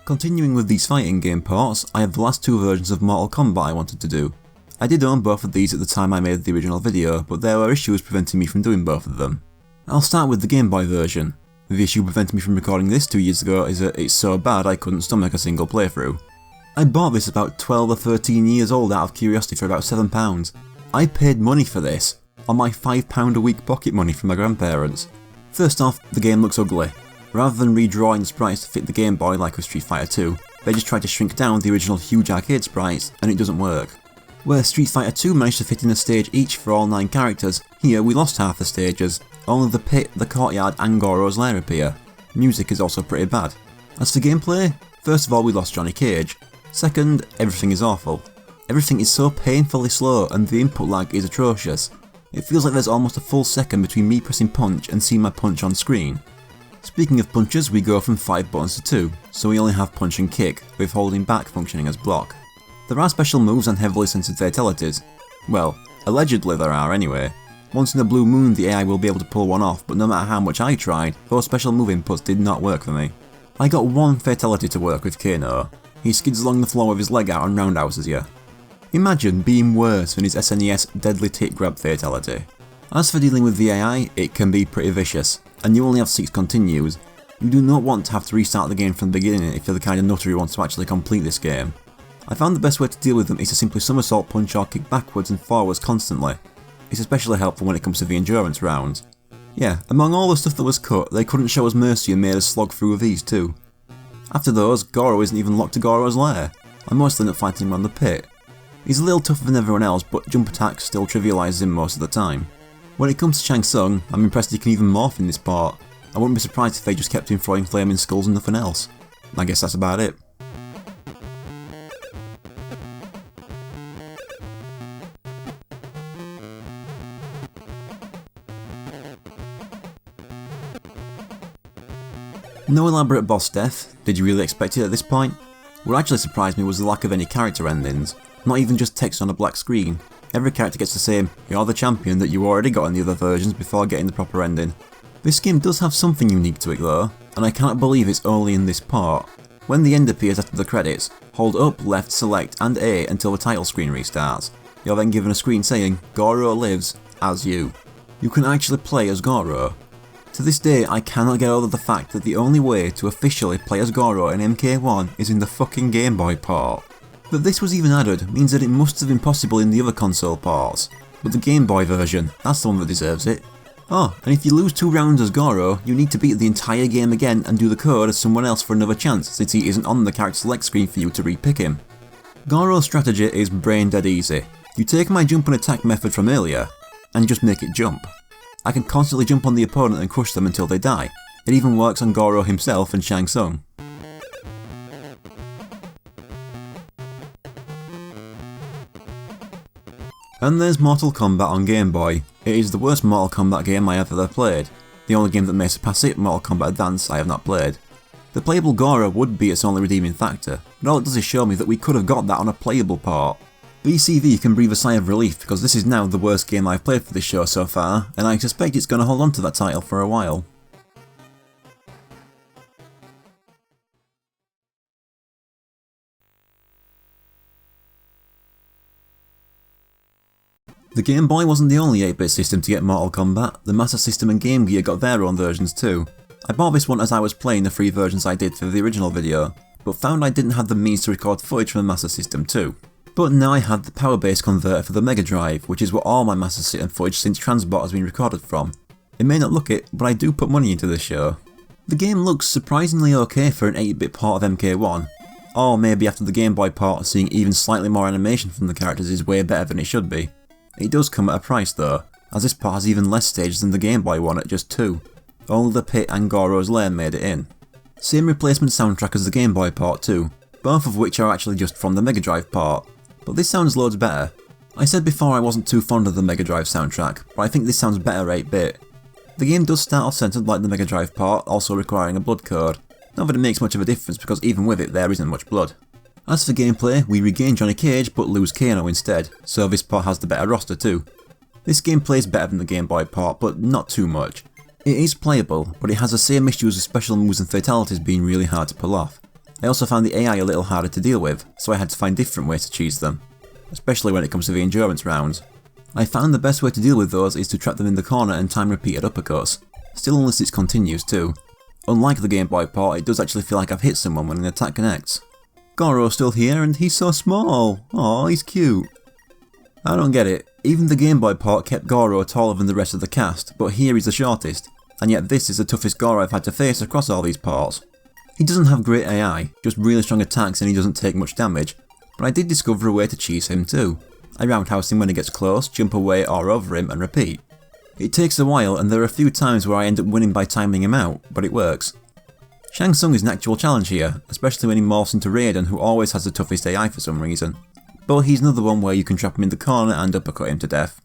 Continuing with these fighting game parts, I have the last two versions of Mortal Kombat I wanted to do. I did own both of these at the time I made the original video, but there were issues preventing me from doing both of them. I'll start with the Game Boy version. The issue preventing me from recording this 2 years ago is that it's so bad I couldn't stomach a single playthrough. I bought this about 12 or 13 years old out of curiosity for about £7. I paid money for this, on my £5 a week pocket money from my grandparents. First off, the game looks ugly. Rather than redrawing the sprites to fit the Game Boy like with Street Fighter 2, they just tried to shrink down the original huge arcade sprites, and it doesn't work. Where Street Fighter 2 managed to fit in a stage each for all 9 characters, here we lost half the stages. Only the pit, the courtyard and Goro's lair appear. Music is also pretty bad. As for gameplay, first of all we lost Johnny Cage. Second, everything is awful. Everything is so painfully slow and the input lag is atrocious. It feels like there's almost a full second between me pressing punch and seeing my punch on screen. Speaking of punches, we go from 5 buttons to 2, so we only have punch and kick, with holding back functioning as block. There are special moves and heavily censored fatalities. Well, allegedly there are anyway. Once in a blue moon the AI will be able to pull one off, but no matter how much I tried, those special move inputs did not work for me. I got one fatality to work with Kano. He skids along the floor with his leg out and roundhouses you. Imagine being worse than his SNES deadly tit grab fatality. As for dealing with the AI, it can be pretty vicious, and you only have 6 continues. You do not want to have to restart the game from the beginning if you're the kind of nutter who wants to actually complete this game. I found the best way to deal with them is to simply somersault punch or kick backwards and forwards constantly. It's especially helpful when it comes to the endurance rounds. Yeah, among all the stuff that was cut, they couldn't show us mercy and made us slog through with these too. After those, Goro isn't even locked to Goro's lair. I mostly end up fighting him around the pit. He's a little tougher than everyone else, but jump attacks still trivialises him most of the time. When it comes to Shang Tsung, I'm impressed he can even morph in this part. I wouldn't be surprised if they just kept him throwing flaming skulls and nothing else. I guess that's about it. No elaborate boss death. Did you really expect it at this point? What actually surprised me was the lack of any character endings. Not even just text on a black screen. Every character gets the same "you're the champion" that you already got in the other versions before getting the proper ending. This game does have something unique to it though, and I cannot believe it's only in this part. When the end appears after the credits, hold up, left, select and A until the title screen restarts. You're then given a screen saying "Goro lives as you." You can actually play as Goro. To this day, I cannot get over the fact that the only way to officially play as Goro in MK1 is in the fucking Game Boy part. That this was even added means that it must have been possible in the other console parts, but the Game Boy version, that's the one that deserves it. Oh, and if you lose 2 rounds as Goro, you need to beat the entire game again and do the code as someone else for another chance, since he isn't on the character select screen for you to re-pick him. Goro's strategy is brain dead easy. You take my jump and attack method from earlier, and just make it jump. I can constantly jump on the opponent and crush them until they die. It even works on Goro himself and Shang Tsung. And there's Mortal Kombat on Game Boy. It is the worst Mortal Kombat game I have ever played. The only game that may surpass it, Mortal Kombat Advance, I have not played. The playable Goro would be its only redeeming factor, but all it does is show me that we could have got that on a playable part. BCV can breathe a sigh of relief because this is now the worst game I've played for this show so far, and I suspect it's going to hold on to that title for a while. The Game Boy wasn't the only 8-bit system to get Mortal Kombat, the Master System and Game Gear got their own versions too. I bought this one as I was playing the 3 versions I did for the original video, but found I didn't have the means to record footage from the Master System too. But now I had the power base converter for the Mega Drive, which is what all my Master System footage since Transbot has been recorded from. It may not look it, but I do put money into this show. The game looks surprisingly okay for an 8-bit part of MK1, or maybe after the Game Boy part seeing even slightly more animation from the characters is way better than it should be. It does come at a price though, as this part has even less stages than the Game Boy one at just 2. Only the pit and Goro's lair made it in. Same replacement soundtrack as the Game Boy part too, both of which are actually just from the Mega Drive part. But this sounds loads better. I said before I wasn't too fond of the Mega Drive soundtrack, but I think this sounds better 8-bit. The game does start off centered like the Mega Drive part, also requiring a blood code. Not that it makes much of a difference because even with it there isn't much blood. As for gameplay, we regain Johnny Cage but lose Kano instead, so this part has the better roster too. This game plays better than the Game Boy part, but not too much. It is playable, but it has the same issues with special moves and fatalities being really hard to pull off. I also found the AI a little harder to deal with, so I had to find different ways to cheese them, especially when it comes to the endurance rounds. I found the best way to deal with those is to trap them in the corner and time repeated uppercuts, still unless it continues too. Unlike the Game Boy port, it does actually feel like I've hit someone when an attack connects. Goro's still here and he's so small. Aw, he's cute. I don't get it. Even the Game Boy port kept Goro taller than the rest of the cast, but here he's the shortest, and yet this is the toughest Goro I've had to face across all these ports. He doesn't have great AI, just really strong attacks and he doesn't take much damage, but I did discover a way to cheese him too. I roundhouse him when he gets close, jump away or over him and repeat. It takes a while and there are a few times where I end up winning by timing him out, but it works. Shang Tsung is an actual challenge here, especially when he morphs into Raiden, who always has the toughest AI for some reason. But he's another one where you can trap him in the corner and uppercut him to death.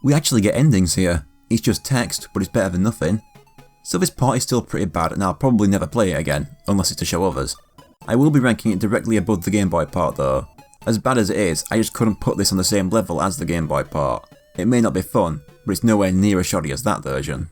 We actually get endings here. It's just text, but it's better than nothing. So this part is still pretty bad and I'll probably never play it again, unless it's to show others. I will be ranking it directly above the Game Boy part though. As bad as it is, I just couldn't put this on the same level as the Game Boy part. It may not be fun, but it's nowhere near as shoddy as that version.